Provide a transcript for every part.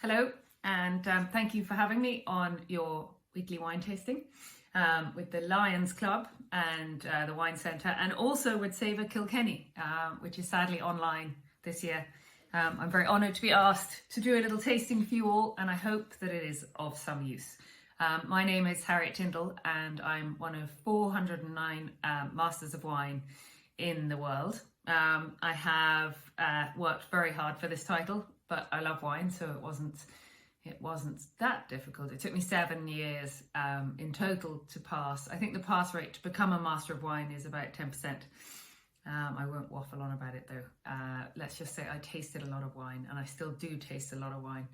Hello, and thank you for having me on your weekly wine tasting with the Lions Club and the Wine Centre, and also with Savour Kilkenny, which is sadly online this year. I'm very honoured to be asked to do a little tasting for you all, and I hope that it is of some use. My name is Harriet Tyndall, and I'm one of 409 Masters of Wine in the world. I have worked very hard for this title, but I love wine, so it wasn't that difficult. It took me 7 years in total to pass. I think the pass rate to become a Master of Wine is about 10%. I won't waffle on about it though. Let's just say I tasted a lot of wine, and I still do taste a lot of wine.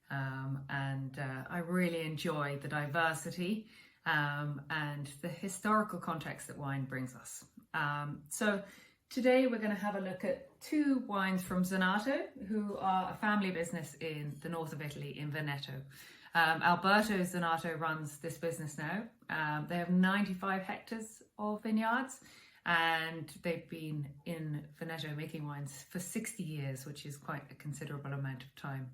I really enjoy the diversity and the historical context that wine brings us. So today we're going to have a look at two wines from Zonato, who are a family business in the north of Italy, in Veneto. Alberto Zonato runs this business now. They have 95 hectares of vineyards, and they've been in Veneto making wines for 60 years, which is quite a considerable amount of time.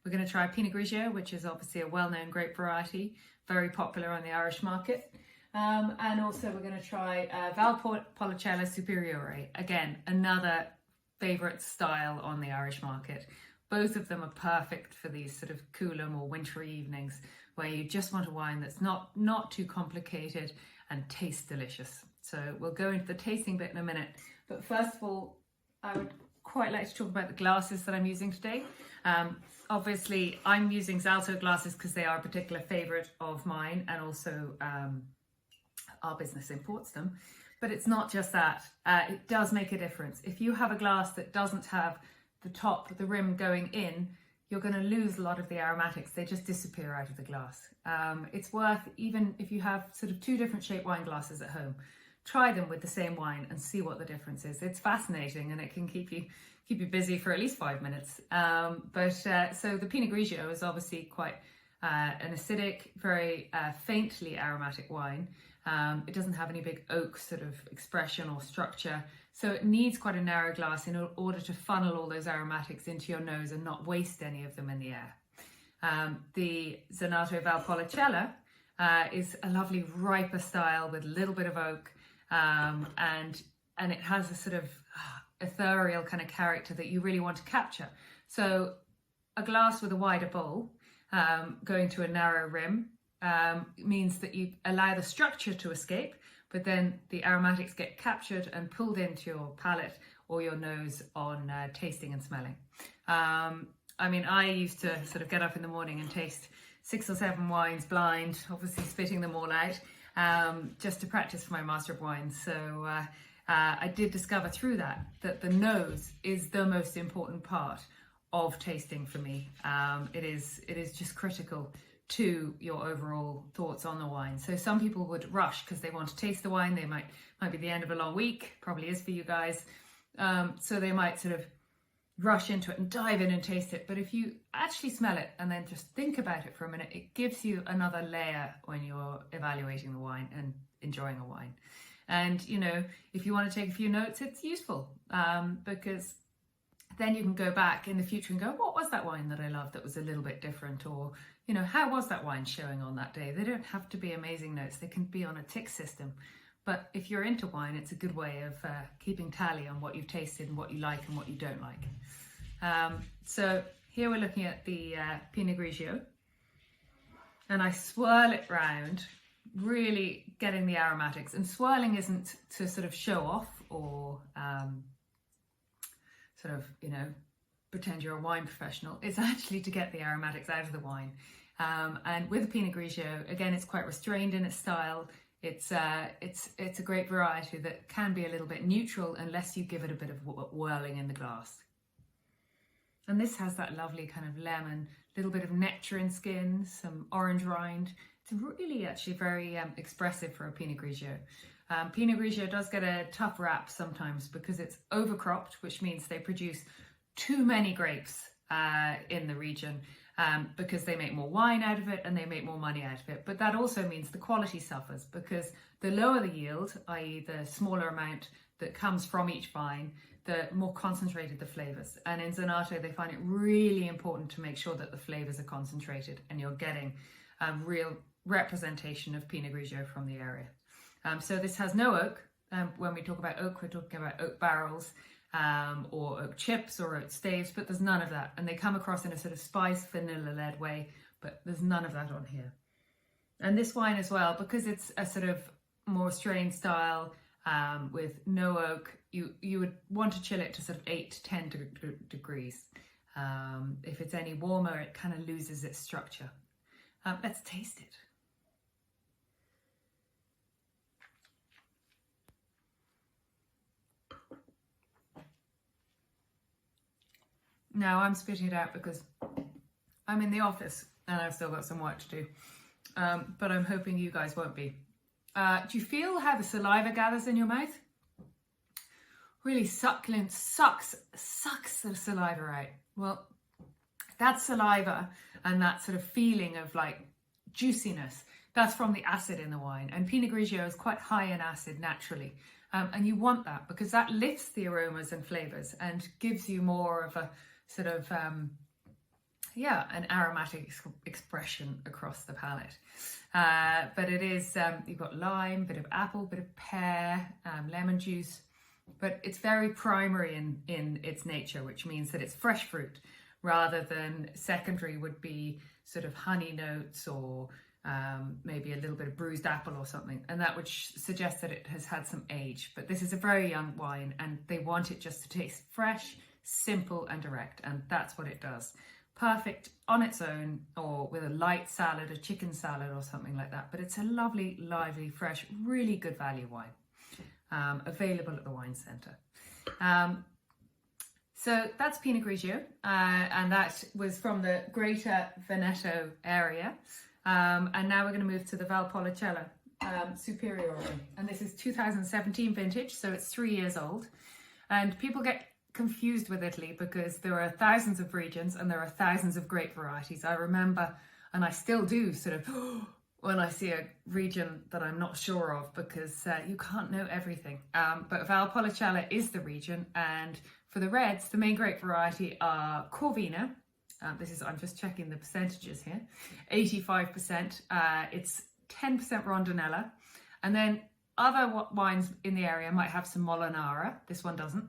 We're going to try Pina Grigio, which is obviously a well-known grape variety, very popular on the Irish market. And also we're going to try Valpolicella Superiore, again, another favourite style on the Irish market. Both of them are perfect for these sort of cooler, more wintry evenings where you just want a wine that's not too complicated and tastes delicious. So we'll go into the tasting bit in a minute. But first of all, I would quite like to talk about the glasses that I'm using today. Obviously, I'm using Zalto glasses because they are a particular favourite of mine, and also our business imports them. But it's not just that. It does make a difference. If you have a glass that doesn't have the rim going in, you're going to lose a lot of the aromatics. They just disappear out of the glass. It's worth, even if you have sort of two different shaped wine glasses at home, try them with the same wine and see what the difference is. It's fascinating, and it can keep you busy for at least 5 minutes. So the Pina Grigio is obviously quite an acidic, very faintly aromatic wine. It doesn't have any big oak sort of expression or structure, so it needs quite a narrow glass in order to funnel all those aromatics into your nose and not waste any of them in the air. The Zonato Valpolicella is a lovely riper style with a little bit of oak, and it has a sort of ethereal kind of character that you really want to capture. So a glass with a wider bowl going to a narrow rim means that you allow the structure to escape, but then the aromatics get captured and pulled into your palate or your nose on tasting and smelling. I used to sort of get up in the morning and taste 6 or 7 wines blind, obviously spitting them all out, just to practice for my Master of Wine. So I did discover through that the nose is the most important part of tasting for me. It is just critical to your overall thoughts on the wine. So some people would rush because they want to taste the wine. They might be the end of a long week, probably is for you guys. So they might sort of rush into it and dive in and taste it. But if you actually smell it and then just think about it for a minute, it gives you another layer when you're evaluating the wine and enjoying a wine. And, if you want to take a few notes, it's useful because then you can go back in the future and go, what was that wine that I loved that was a little bit different? Or, how was that wine showing on that day? They don't have to be amazing notes. They can be on a tick system. But if you're into wine, it's a good way of keeping tally on what you've tasted and what you like and what you don't like. So here we're looking at the Pina Grigio, and I swirl it round, really getting the aromatics. And swirling isn't to sort of show off or pretend you're a wine professional. It's actually to get the aromatics out of the wine. And with the Pina Grigio, again, it's quite restrained in its style. It's a great variety that can be a little bit neutral unless you give it a bit of whirling in the glass. And this has that lovely kind of lemon, little bit of nectarine skin, some orange rind. It's really actually very expressive for a Pinot Grigio. Pinot Grigio does get a tough rap sometimes because it's overcropped, which means they produce too many grapes in the region because they make more wine out of it and they make more money out of it. But that also means the quality suffers because the lower the yield, i.e. the smaller amount that comes from each vine, the more concentrated the flavors. And in Zonato, they find it really important to make sure that the flavors are concentrated and you're getting a real representation of Pina Grigio from the area. So this has no oak. When we talk about oak, we're talking about oak barrels or oak chips or oak staves, but there's none of that. And they come across in a sort of spice vanilla-led way, but there's none of that on here. And this wine as well, because it's a sort of more strain style with no oak, you would want to chill it to sort of 8 to 10 degrees. If it's any warmer, it kind of loses its structure. Let's taste it. Now I'm spitting it out because I'm in the office and I've still got some work to do, but I'm hoping you guys won't be. Do you feel how the saliva gathers in your mouth? Really succulent, sucks the saliva out. Well, that saliva and that sort of feeling of like juiciness, that's from the acid in the wine. And Pina Grigio is quite high in acid naturally. And you want that because that lifts the aromas and flavours and gives you more of a sort of, an aromatic expression across the palate. But it is, you've got lime, bit of apple, bit of pear, lemon juice, but it's very primary in its nature, which means that it's fresh fruit rather than secondary would be sort of honey notes or maybe a little bit of bruised apple or something. And that would suggest that it has had some age, but this is a very young wine and they want it just to taste fresh, simple and direct. And that's what it does. Perfect on its own or with a light salad, a chicken salad or something like that. But it's a lovely, lively, fresh, really good value wine. Available at the wine centre. So that's Pina Grigio, and that was from the Greater Veneto area. And now we're going to move to the Valpolicella Superiore. And this is 2017 vintage, so it's 3 years old. And people get confused with Italy because there are thousands of regions and there are thousands of grape varieties. I remember, and I still do, sort of when I see a region that I'm not sure of because you can't know everything. But Valpolicella is the region, and for the reds, the main grape variety are Corvina. I'm just checking the percentages here. 85%. It's 10% Rondinella. And then other wines in the area might have some Molinara. This one doesn't.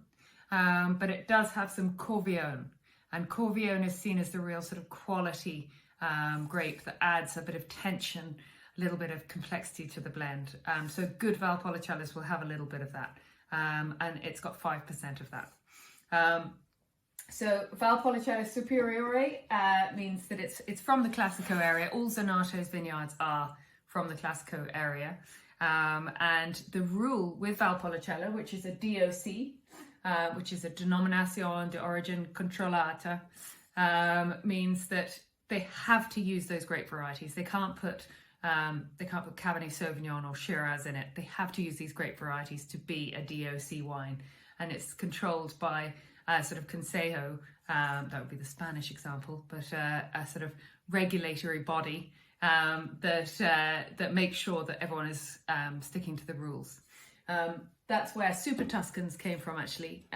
But it does have some Corvione. And Corvione is seen as the real sort of quality grape that adds a bit of tension, a little bit of complexity to the blend. So good Valpolicellas will have a little bit of that. And it's got 5% of that. So Valpolicella Superiore means that it's from the Classico area. All Zonato's vineyards are from the Classico area. And the rule with Valpolicella, which is a DOC, which is a Denominazione de Origine Controllata, means that they have to use those grape varieties. They can't put Cabernet Sauvignon or Shiraz in it. They have to use these grape varieties to be a DOC wine, and it's controlled by a sort of Consejo, that would be the Spanish example, but a sort of regulatory body that makes sure that everyone is sticking to the rules. That's where Super Tuscans came from, actually,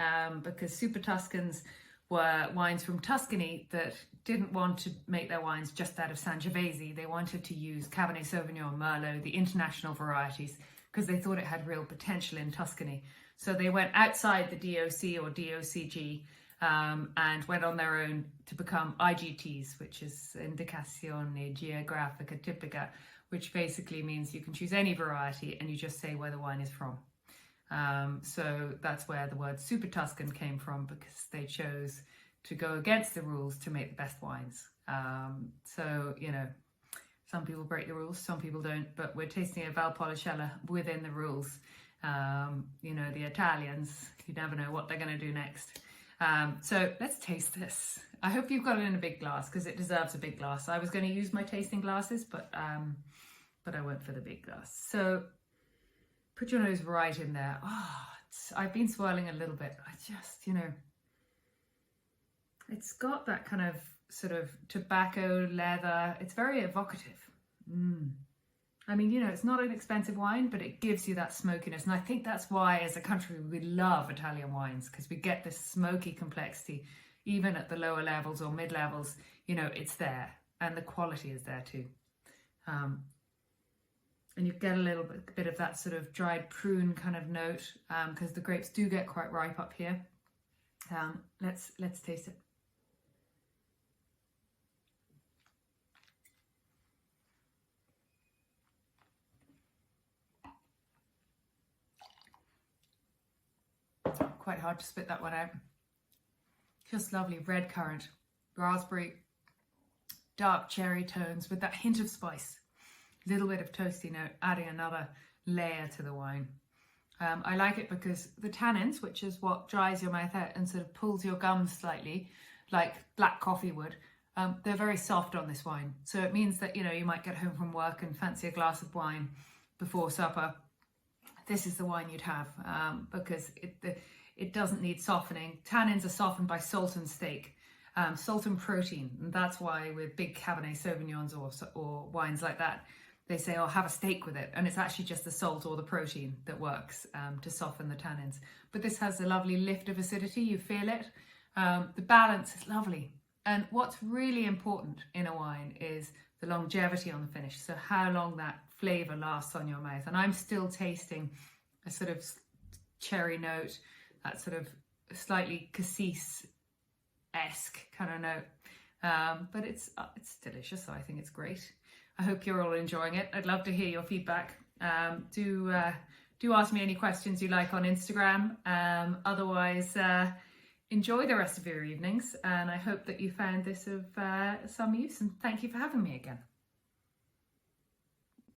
because Super Tuscans were wines from Tuscany that didn't want to make their wines just out of Sangiovese. They wanted to use Cabernet Sauvignon, Merlot, the international varieties, because they thought it had real potential in Tuscany. So they went outside the DOC or DOCG and went on their own to become IGTs, which is Indicazione Geografica Tipica, which basically means you can choose any variety and you just say where the wine is from. So that's where the word Super Tuscan came from, because they chose to go against the rules to make the best wines. So, you know, some people break the rules, some people don't, but we're tasting a Valpolicella within the rules. You know, the Italians, you never know what they're going to do next. So let's taste this. I hope you've got it in a big glass, because it deserves a big glass. I was going to use my tasting glasses, but I went for the big glass. So put your nose right in there. Oh, I've been swirling a little bit. I just, you know, it's got that kind of sort of tobacco, leather. It's very evocative. I mean, you know, it's not an expensive wine, but it gives you that smokiness. And I think that's why, as a country, we love Italian wines, because we get this smoky complexity, even at the lower levels or mid levels. You know, it's there, and the quality is there too. And you get a little bit of that sort of dried prune kind of note, because the grapes do get quite ripe up here. Let's taste it. Quite hard to spit that one out. Just lovely red currant, raspberry, dark cherry tones with that hint of spice. Little bit of toasty note, adding another layer to the wine. I like it because the tannins, which is what dries your mouth out and sort of pulls your gums slightly, like black coffee would, they're very soft on this wine. So it means that, you know, you might get home from work and fancy a glass of wine before supper. This is the wine you'd have, because it doesn't need softening. Tannins are softened by salt and steak, salt and protein. And that's why with big Cabernet Sauvignons or wines like that, they say, oh, have a steak with it. And it's actually just the salt or the protein that works to soften the tannins. But this has a lovely lift of acidity. You feel it. The balance is lovely. And what's really important in a wine is the longevity on the finish. So how long that flavour lasts on your mouth. And I'm still tasting a sort of cherry note, that sort of slightly cassis-esque kind of note. But it's delicious, so I think it's great. I hope you're all enjoying it. I'd love to hear your feedback. Do ask me any questions you like on Instagram. Otherwise, enjoy the rest of your evenings, and I hope that you found this of some use, and thank you for having me again.